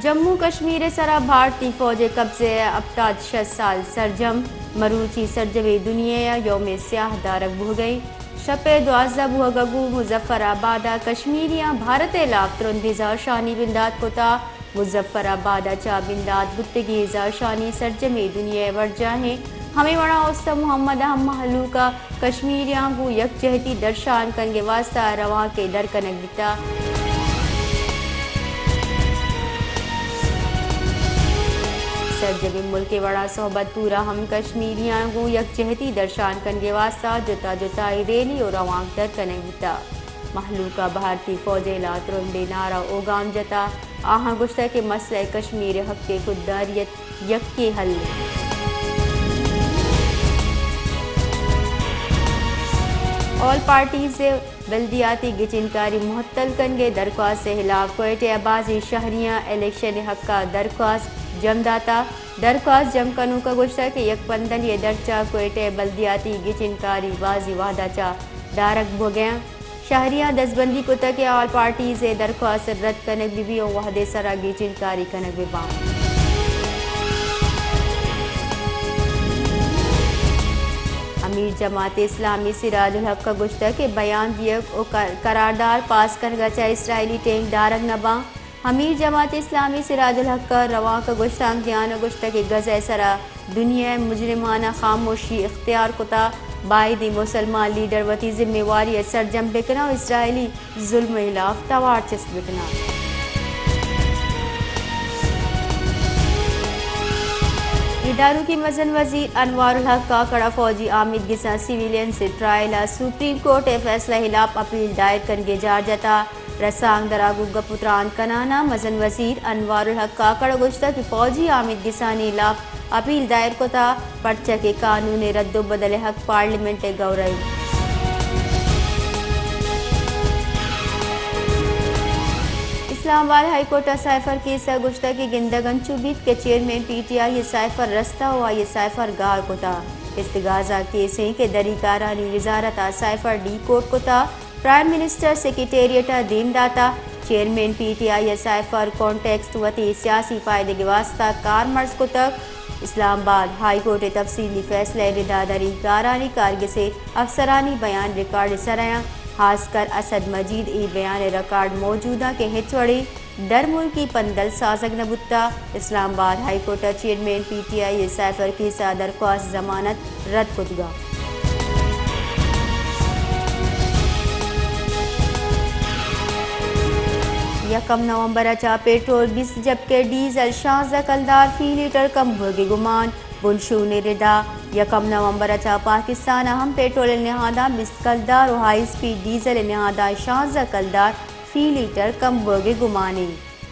जम्मू कश्मीर सरा भारतीय फौज कब्जे 68 साल सरजम मरूची सरजवे दुनिया योम स्याह दारक बुह गई शपे 12 बुह गगू मुजफ्फराबाद कश्मीरियाँ भारत लाफ तुरंदिजा शानी बिंदात कोता मुजफ्फराबाद चा बिंदात गुत्तगी शानी सरजमे दुनिया वर्जा हैं हमें वड़ा उस्त मोहम्मद हम हलूका कश्मीरियाँ को यकजहती दर्शान कंगे वास्ता रवा के दर कनक दिता सरजबी मुल्क वड़ा सोहबत पूरा हम कश्मीरियाँ को यकजहती दर्शान कंगे वास्ता जुता जुता रेली और रवाक दर कनक दिता महलूका भारतीय फौज ला तुरंदे नारा ओगाम जता आहा गुश्ता के मसले कश्मीर हक के खुददारियत यक के हल ऑल पार्टी से बल्दियाती गिचिनकारी मुहत्तल कनगे दरख्वास्त से खिलाफ कोयटे अबाजी शहरियाँ इलेक्शन हक का दरख्वास्त जमदाता दरख्वास्त जम कनू का गुश्ता के यक पंदल ये दरचा कोयटे बल्दियाती गिचिनकारी वाजी वादा चा दारक हो गया शहरियाँ दसबंदी को तक ऑल पार्टी से दरख्वास्त रद्द कनक बीबी और वहदे सरा गिचिनकारी कनक बिबा अमीर जमात इस्लामी सिराजुल हक का गुश्ता के बयान दिया करारदार पास कर गचा इसराइली टैंक दारक नबा अमीर जमात इस्लामी सिराजुल हक का रवा का गुश्ता ज्ञान गुश्ता के गज़ सरा दुनिया मुजरिमाना खामोशी इख्तियार कुता बायदी मुसलमान लीडर वती जिम्मेवारी सरजम बिकना इसराइली जुल्म खिलाफ तवार चस्प बिकना इदारों की मजन वजीर अनवारुल हक का कड़ा फौजी आमिद गिसा सिविलियन से ट्रायल सुप्रीम कोर्ट फैसला खिलाफ अपील दायर करके जार जता रसांग दरागु गपुत्रान कनाना मजन वजीर अनवारुल हक का कड़ा गुश्ता कि फौजी आमिद गिसानी खिलाफ अपील दायर को था पर्चा के कानून रद्दो बदल हक पार्लियामेंट गौरई इस्लामाबाद हाईकोर्ट साइफर केस गुश्ता की गिंदगन चुबीत के चेयरमैन पीटीआई ये साइफर रस्ता हुआ ये साइफर गार को था इस्तिगाजा केस है कि दरीकारानी वजारत साइफर डी कोर्ट को था प्राइम मिनिस्टर सेक्रेटेरिएट देमदाता चेयरमैन पीटीआई ये साइफर कॉन्टेक्स्ट वती सियासी फ़ायदे के वास्ता कार मर्ज को तक इस्लामाबाद हाई कोर्ट तफसीली फैसले रिदादरी कारानी कारगे से अफसरानी बयान रिकॉर्ड सराया खासकर असद मजीद ई बयान रिकॉर्ड मौजूदा के हिचवड़ी दर मुल्की पंदल साजक नबुत्ता Islamabad high court chairman PTI cipher की दरख्वास्त जमानत रद्द कुतगा यकम नवंबर अचा पेट्रोल 20 जबकि डीजल 16 कलदार फी लीटर कम होगी गुमान बुनशू ने रिदा यकम नवंबर अचा पाकिस्तान अहम पेट्रोल नहादा 20 कलदार और हाई स्पीड डीजल नहादा 16 कलदार फी लीटर कम होगी गुमानी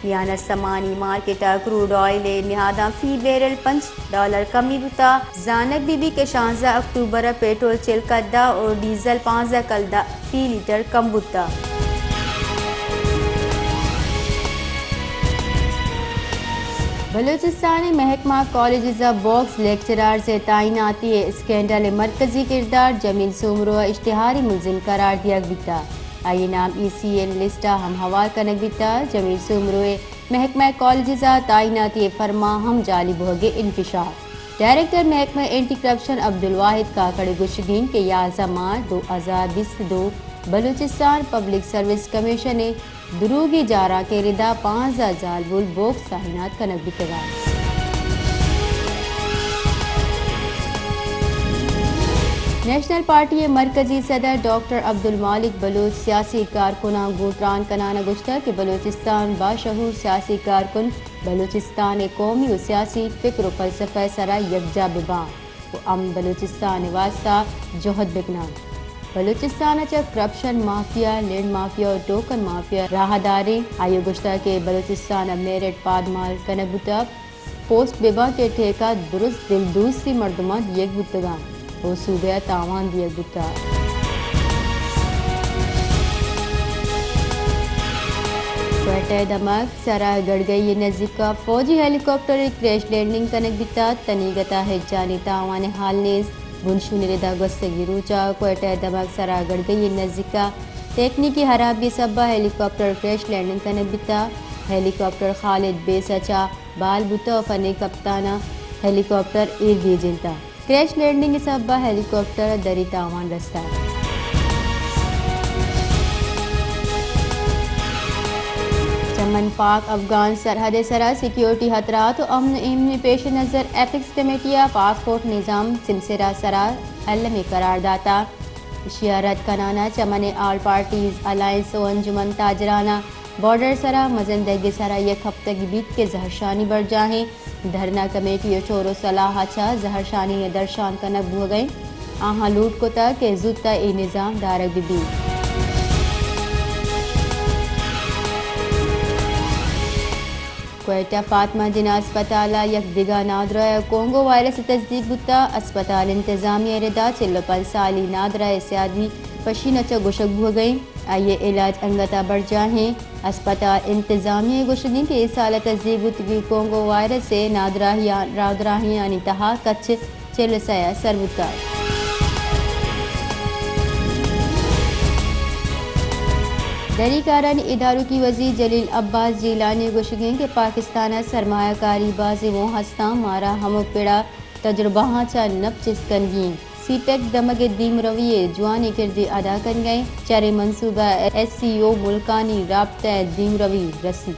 याना समानी मार्केट क्रूड ऑयल नहादा फी बैरल $5 कमी बुता जानक बीबी के 16 अक्टूबर पेट्रोल 4 कलदा और डीजल 5 कलदा फी लीटर कम बुता बलूचिस्तानी महकमा कॉलेज बॉक्स लेक्चरार से तैनाती स्कैंडल मरकजी किरदार जमील सुमरो इश्तिहारी मुलजिम करार दिया बिता आई नाम ECN लिस्टा हम हवाल कनक बिता जमील सुमरो महकमा कॉलेज तैनाती फरमा हम जालिब होगे इंफिशार डायरेक्टर महकमा एंटी करप्शन अब्दुल वाहिद काकड़ गुशदीन के 11 मार्च 2022 बलूचिस्तान पब्लिक सर्विस कमीशन ने दुरूगी जारा के रिदा 5000 बुल बोक्स ताइनात कनक बितगा नेशनल पार्टी मरकजी सदर डॉक्टर अब्दुल मालिक बलूच सियासी कारकुना गुतरान कनाना गुश्ता के बलूचिस्तान बाशहूर सियासी कारकुन बलूचिस्तान कौमी और सियासी फिक्र फलसफा सरा यकजा बिबा अम बलूचिस्तान वास्ता जोहद बिकना Balochistan corruption mafia land mafia और टोकन माफिया राहदारी आयो गुश्ता के बलूचिस्तान मेरठ पादमाल कनबुता पोस्ट बेबा के ठेका दुरुस्त दिलदूस सी मर्दमान एक बुतगा वो सूबे तावान दिया बुता दमक सरा गड़ गई नजीका फौजी हेलीकॉप्टर क्रैश लैंडिंग कनक बिता तनीगता है जानी तावान हाल नेज बुनशुनिदा गस्तगी रूचा कोयटा दमक सरा गड़ गई नजीका तकनीकी खराबी सबा हेलीकॉप्टर क्रैश लैंडिंग कनक बिता ہیلی کاپٹر خالد بے سچا بال بوتا فن کپتانہ ہیلی کاپٹر ایر گیجنتا کریش لینڈنگ سبا ہیلی کاپٹر دری تاوان رستہ چمن پاک افغان سرحد سرا سیکیورٹی خطرات و امن ایمن پیش نظر ایپکس کمیٹیا پاسپورٹ نظام سمسرا سرا علمی قرار داتا شیارت کنانا چمن آل پارٹیز الائنس و انجمن تاجرانہ بارڈر سرا مزندگی سرا یک ہفتہ کی بیت کے زہرشانی بڑھ جاہیں دھرنا کمیٹی چور و صلاح اچھا زہرشانی درشان کنک بھو گئیں آہاں لوٹ کو تا کہ زودتا ای نظام دارک بھی کوئٹہ فاطمہ جناح اسپتالہ یک دیگا نادرہ کونگو وائرس تصدیق بتا اسپتال انتظامیہ ردا 45 سالی نادرہ سیادی پشینچہ گشک بھو گئیں آئیے علاج انگتا بڑھ جاہیں اسپتال انتظامیہ گشگیں کہ اس سال تصدیق بتگی کونگو وائرس سے نادراہیاں انتہا کچھ 40 سیا سربتا دری کارانی اداروں کی وزیر جلیل عباس جیلانی گوشگیں کہ پاکستانہ سرمایہ کاری بازی وہ ہستاں مارا ہمک پیڑا تجربہ چا نب چسکنگیں سی پیک دمگ دیم رویے جوانی کردی ادا کر گئے چرے منصوبہ SCO ملکانی رابطہ دیم روی رسی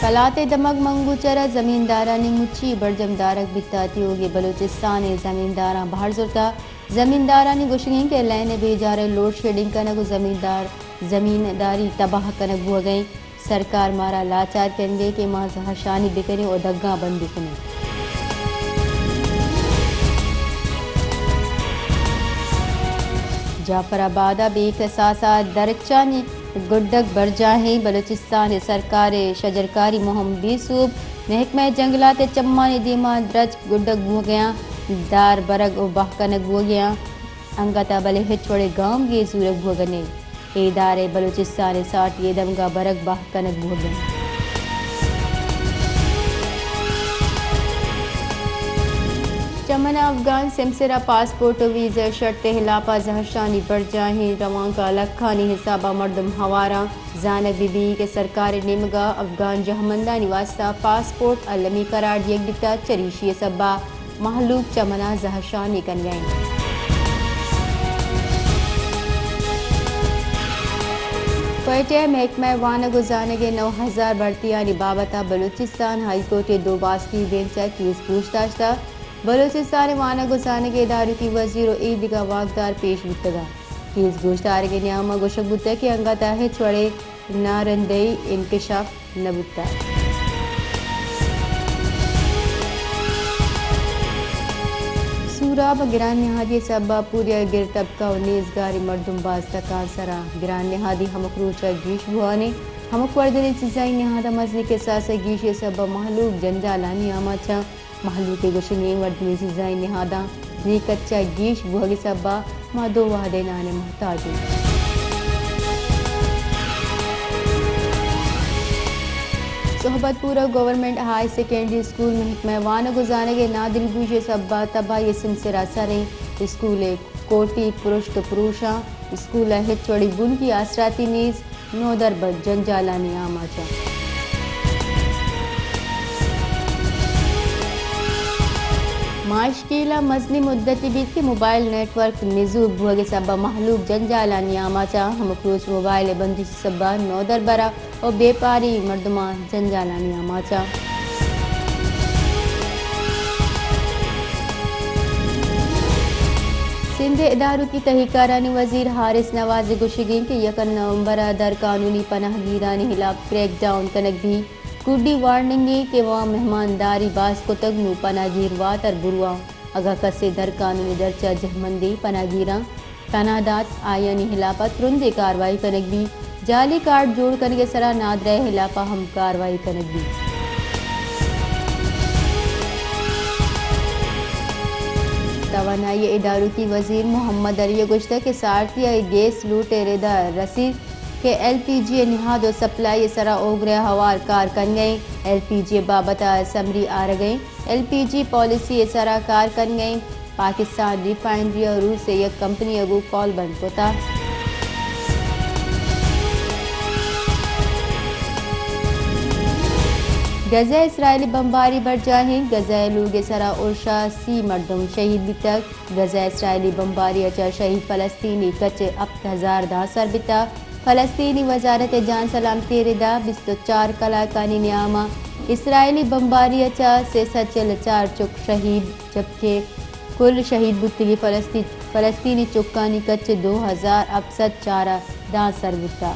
کلات دمگ منگو چرا زمیندارانی مچی برجم دارک بیتاتی ہوگی بلوچستان زمینداراں بہر زرتا زمیندارانی گوشگیں کہ لین بیجارے لوڈ شیڈنگ کنگ زمینداری تباہ کنگ ہو گئیں سرکار مارا لاچار کریں گے کہ ماں زہرشانی بکنے اور دگاں بند بکنے جعفر آبادہ بھی اختصاصات درچانی گڈک برجاہیں بلوچستان سرکار شجرکاری مہم بھی صوب محکمہ جنگلات چمانی دیما درج گڈک ہو گیا دار برگ و بہ کنگ ہو گیا انگتا بلے ہچوڑے گاؤں گے زورگ ہو گنے ادارے بلوچستان 60 دمگا برگ بہ کنگ ہو گیا چمن افغان سمسرا پاسپورٹ و ویزا شرط ہلاپا زہرشانی بڑھ جاہیں روان کا لکھانی حسابہ مردم ہوارا زانب بی بی کے سرکار نمگا افغان جہمندانی واسطہ پاسپورٹ علمی قرار دیگ دیتا چریشی سبا محلوق چمنا زہرشانی کن گئیں کوئٹہ محکمہ وانہ گزانگے 9000 بھرتیانی بابتا بلوچستان ہائی کورٹ 2 باس کی بینچہ کیس پوچھتاچھ تھا بلوچستان وانہ گزانگے اداروں کی وزیر و عیدگاہ واقدار پیش بتگا کیس گوشتار کے نیامہ گوشک بتا کہ انگتا ہے چھوڑے نارندئی انکشاف نبتا سوراب گران نہادی سبا پوریا گر طبقہ و نیزگاری مردم باز تکان سرا گران نہادی ہمک روچہ گیش بھوانے ہمک وردنی چیزائی نہادہ مزنی کے ساسے گیشی سبا محلوق جنجالانی آماچا محلوق گوشنگیں وردنی چیزائی نہادہ نی کچا گیش بھوگی سبا ما دو وحدے نانے محتاج صحبت پورا گورنمنٹ ہائی سیکنڈری اسکول محکمہ وانہ گزانگے نادل گوشے سبا تباہی سمسرا سریں اسکول کوٹی پرشت پروشاں اسکول ہچوڑی بن کی آسراتی نیز نو دربت جنجالانی آماچا معاشکیلا مزنی مدتی بیت کے موبائل نیٹ ورک نزوک بھوگے سبا محلوق جنجالانی آماچا ہمکروچ موبائل بندش سبا نو دربرا اور بے پاری مردمان جنجالانی آماچا سندھ اداروں کی تحقیقارانی وزیر حارث نواز گوشگیں کہ 1 نومبر در قانونی پناہ گیرانی خلاف کریک ڈاؤن کنک بھی کڈی وارننگی کہ وہاں مہمانداری باز کو تگنو پناہ گیر واتر بروا اگا کسے در قانونی درچہ جہمندی پناہ گیراں تنادات آئینی خلافہ ترندے کاروائی کنک بھی جعلی کارڈ جوڑ کنگے سرا نادرہ خلافہ ہم کاروائی کنک بھی توانائی اداروں کی وزیر محمد علی گشتہ کے سارتیا گیس لوٹے ردا رسید کہ LPG نہاد و سپلائی سرا اوگرہ ہوار کار کن گئیں LPG بابتا سمری آر گئیں LPG پالیسی سرا کار کن گئیں پاکستان ریفائنری اور روس سے یک کمپنی اگو کال بند کو تا غزہ اسرائیلی بمباری بڑھ جاہیں غزہ لوگ سرا ارشا 30 مردم شہید بھی غزہ اسرائیلی بمباری اچا شہید فلسطینی کچ 7000 داسر بتا فلسطینی وزارت جان سلامتی ردا 24 کلاکانی نیاما اسرائیلی بمباری اچا 304 چک شہید جبکہ کل شہید بتگی فلسطینی چکانی کچ 2000 افسد چارہ داسر بتا